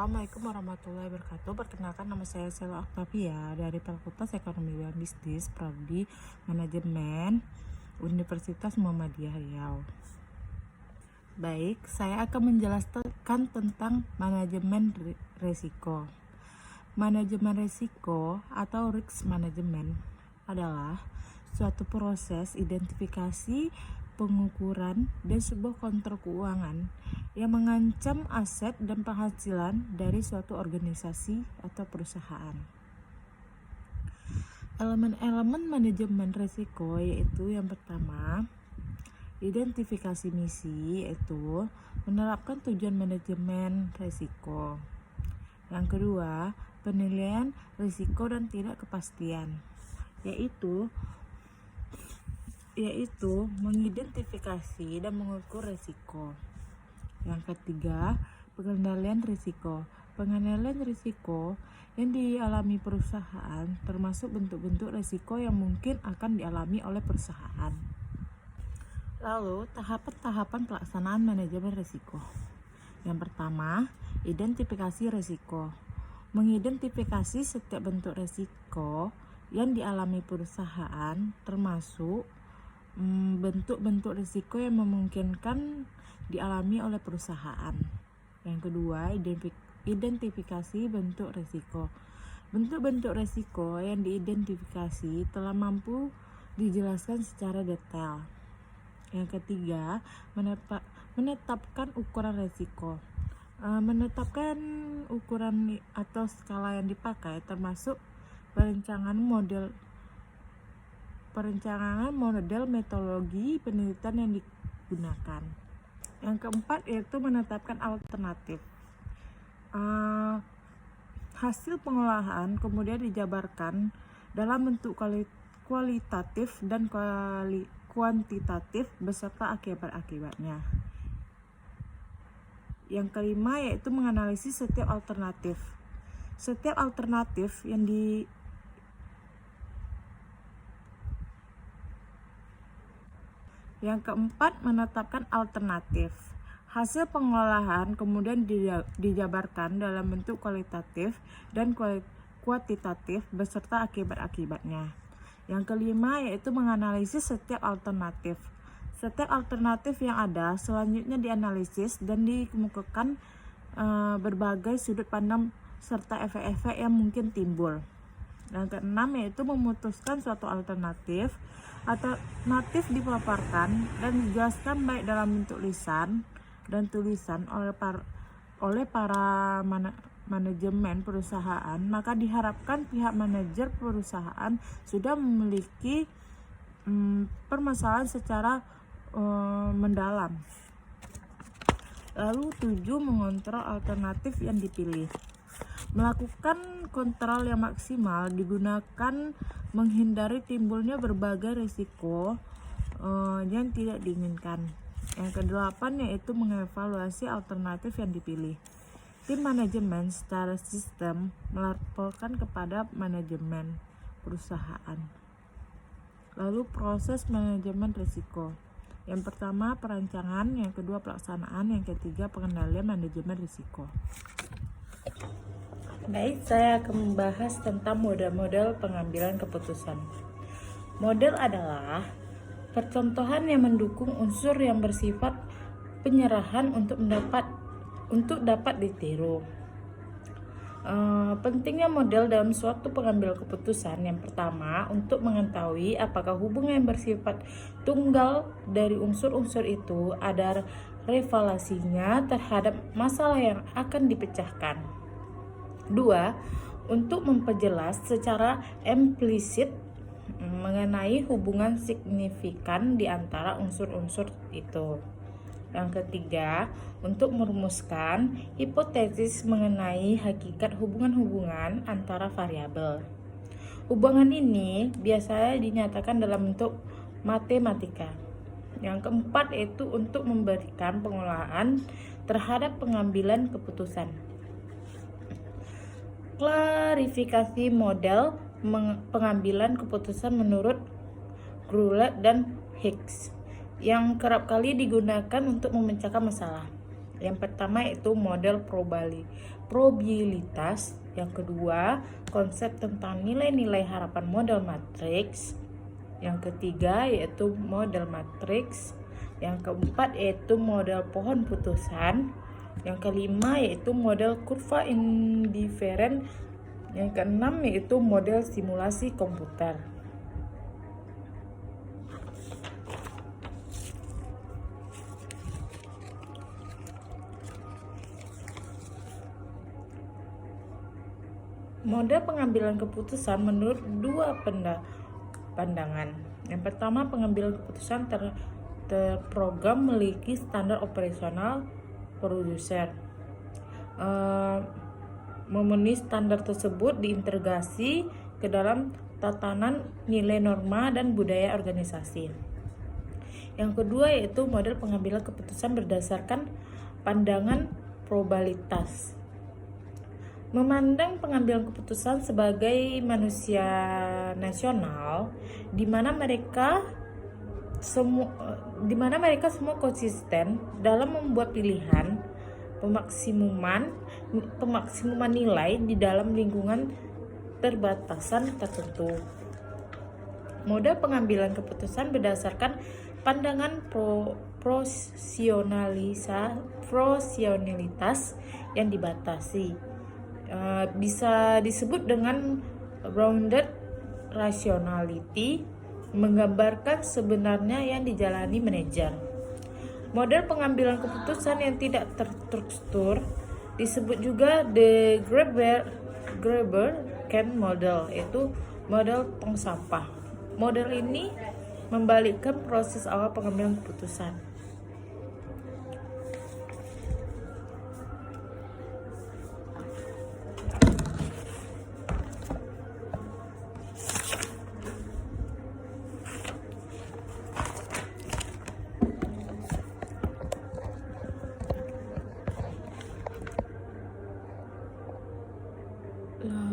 Assalamualaikum warahmatullahi wabarakatuh. Perkenalkan, nama saya Sela Octavia dari Fakultas Ekonomi dan Bisnis Prodi Manajemen Universitas Muhammadiyah Riau. Baik, saya akan menjelaskan tentang manajemen risiko. Manajemen risiko atau risk management adalah suatu proses identifikasi, pengukuran, dan sebuah kontrol keuangan yang mengancam aset dan penghasilan dari suatu organisasi atau perusahaan. Elemen-elemen manajemen risiko yaitu yang pertama, identifikasi misi, yaitu menerapkan tujuan manajemen risiko. Yang kedua, penilaian risiko dan tidak kepastian, yaitu mengidentifikasi dan mengukur risiko. Yang ketiga, pengendalian risiko. Pengendalian risiko yang dialami perusahaan termasuk bentuk-bentuk risiko yang mungkin akan dialami oleh perusahaan. Lalu, tahapan-tahapan pelaksanaan manajemen risiko. Yang pertama, identifikasi risiko. Mengidentifikasi setiap bentuk risiko yang dialami perusahaan termasuk bentuk-bentuk risiko yang memungkinkan dialami oleh perusahaan. Yang kedua, identifikasi bentuk risiko. Bentuk-bentuk risiko yang diidentifikasi telah mampu dijelaskan secara detail. Yang ketiga, menetapkan ukuran risiko. Menetapkan ukuran atau skala yang dipakai termasuk perencanaan model metodologi penelitian yang digunakan. Yang keempat yaitu menetapkan alternatif. Hasil pengolahan kemudian dijabarkan dalam bentuk kualitatif dan kuantitatif beserta akibat-akibatnya. Yang kelima yaitu menganalisis setiap alternatif. Setiap alternatif Yang keempat, menetapkan alternatif. Hasil pengolahan kemudian dijabarkan dalam bentuk kualitatif dan kuantitatif beserta akibat-akibatnya. Yang kelima yaitu menganalisis setiap alternatif. Setiap alternatif yang ada selanjutnya dianalisis dan dikemukakan berbagai sudut pandang serta efek-efek yang mungkin timbul. Yang keenam yaitu memutuskan suatu alternatif. Alternatif dipaparkan dan dijelaskan baik dalam bentuk lisan dan tulisan oleh para manajemen perusahaan, maka diharapkan pihak manajer perusahaan sudah memiliki permasalahan secara mendalam. Lalu 7, mengontrol alternatif yang dipilih. Melakukan kontrol yang maksimal digunakan menghindari timbulnya berbagai risiko yang tidak diinginkan. Yang kedelapan yaitu mengevaluasi alternatif yang dipilih. Tim manajemen secara sistem melaporkan kepada manajemen perusahaan. Lalu proses manajemen risiko. Yang pertama perancangan, yang kedua pelaksanaan, yang ketiga pengendalian manajemen risiko. Baik, saya akan membahas tentang model-model pengambilan keputusan. Model adalah percontohan yang mendukung unsur yang bersifat penyerahan untuk dapat ditiru. Pentingnya model dalam suatu pengambilan keputusan. Yang pertama, untuk mengetahui apakah hubungan yang bersifat tunggal dari unsur-unsur itu ada relevansinya terhadap masalah yang akan dipecahkan. 2. Untuk memperjelas secara implisit mengenai hubungan signifikan di antara unsur-unsur itu. Yang ketiga, untuk merumuskan hipotesis mengenai hakikat hubungan-hubungan antara variabel. Hubungan ini biasanya dinyatakan dalam bentuk matematika. Yang keempat yaitu untuk memberikan pengolahan terhadap pengambilan keputusan. Klarifikasi model pengambilan keputusan menurut Grulet dan Hicks yang kerap kali digunakan untuk memecahkan masalah. Yang pertama yaitu model probabilitas. Yang kedua, konsep tentang nilai-nilai harapan model matriks. Yang ketiga yaitu model matriks. Yang keempat yaitu model pohon putusan. Yang kelima yaitu model kurva indiferen. Yang keenam yaitu model simulasi komputer. Model pengambilan keputusan menurut dua pandangan. Yang pertama, pengambilan keputusan terprogram memiliki standar operasional produser. Memenuhi standar tersebut diintegrasi ke dalam tatanan nilai norma dan budaya organisasi. Yang kedua yaitu model pengambilan keputusan berdasarkan pandangan probabilitas. Memandang pengambilan keputusan sebagai manusia nasional di mana mereka semua konsisten dalam membuat pilihan pemaksimuman nilai di dalam lingkungan terbatasan tertentu. Model pengambilan keputusan berdasarkan pandangan proporsionalitas yang dibatasi. Bisa disebut dengan grounded rationality, menggambarkan sebenarnya yang dijalani manajer. Model pengambilan keputusan yang tidak terstruktur disebut juga the Graeber-Ken model, yaitu model tong sampah. Model ini membalikkan proses awal pengambilan keputusan.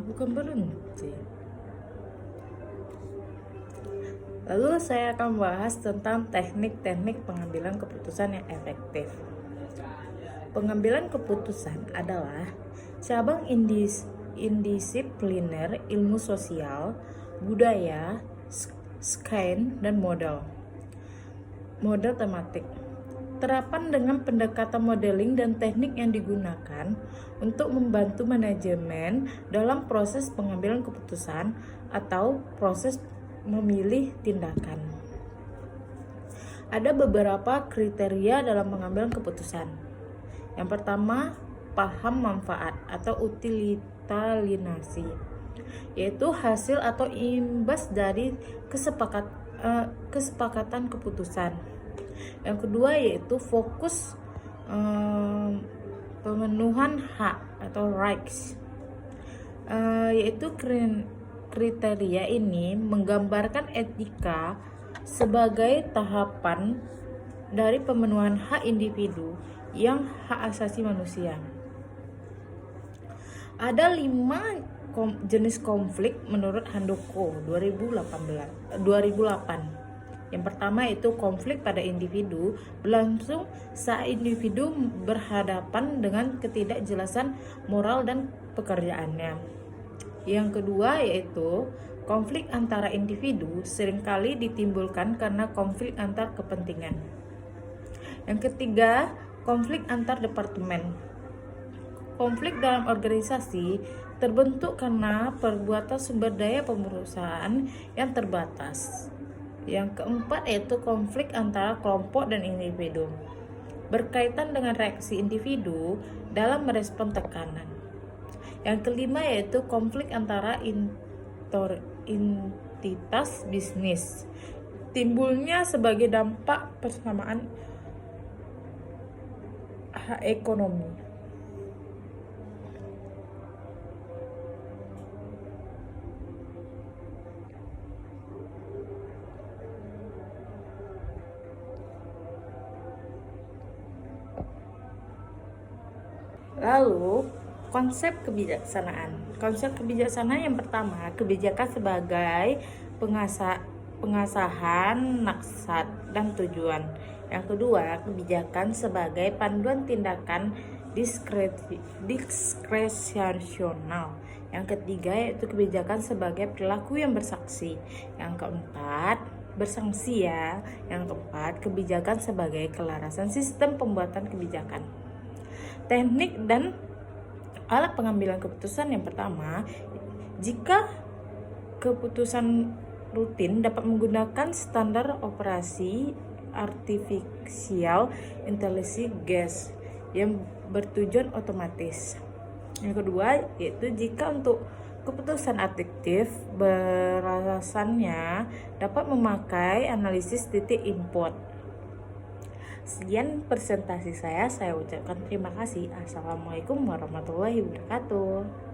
Bukan berhenti. Lalu saya akan membahas tentang teknik-teknik pengambilan keputusan yang efektif. Pengambilan keputusan adalah cabang indisipliner ilmu sosial, budaya, sains, dan model tematik. Terapan dengan pendekatan modeling dan teknik yang digunakan untuk membantu manajemen dalam proses pengambilan keputusan atau proses memilih tindakan. Ada beberapa kriteria dalam pengambilan keputusan. Yang pertama, paham manfaat atau utilitariansi, yaitu hasil atau imbas dari kesepakatan keputusan. Yang kedua yaitu fokus pemenuhan hak atau rights, yaitu kriteria ini menggambarkan etika sebagai tahapan dari pemenuhan hak individu yang hak asasi manusia. Ada 5 jenis konflik menurut Handoko 2008. Yang pertama itu konflik pada individu berlangsung saat individu berhadapan dengan ketidakjelasan moral dan pekerjaannya. Yang kedua yaitu konflik antara individu seringkali ditimbulkan karena konflik antar kepentingan. Yang ketiga, konflik antar departemen. Konflik dalam organisasi terbentuk karena perbuatan sumber daya perusahaan yang terbatas. Yang keempat yaitu konflik antara kelompok dan individu, berkaitan dengan reaksi individu dalam merespon tekanan. Yang kelima yaitu konflik antara entitas bisnis, timbulnya sebagai dampak persamaan hak ekonomi. Lalu, konsep kebijaksanaan. Konsep kebijaksanaan yang pertama, kebijakan sebagai pengasahan maksud dan tujuan. Yang kedua, kebijakan sebagai panduan tindakan diskresional. Yang ketiga, yaitu kebijakan sebagai perilaku yang bersaksi. Yang keempat, bersanksi ya. Yang keempat, kebijakan sebagai kelarasan sistem pembuatan kebijakan. Teknik dan alat pengambilan keputusan. Yang pertama, jika keputusan rutin dapat menggunakan standar operasi artificial intelligence GAS yang bertujuan otomatis. Yang kedua, yaitu jika untuk keputusan adiktif berasannya dapat memakai analisis titik input. Sekian presentasi saya ucapkan terima kasih. Assalamualaikum warahmatullahi wabarakatuh.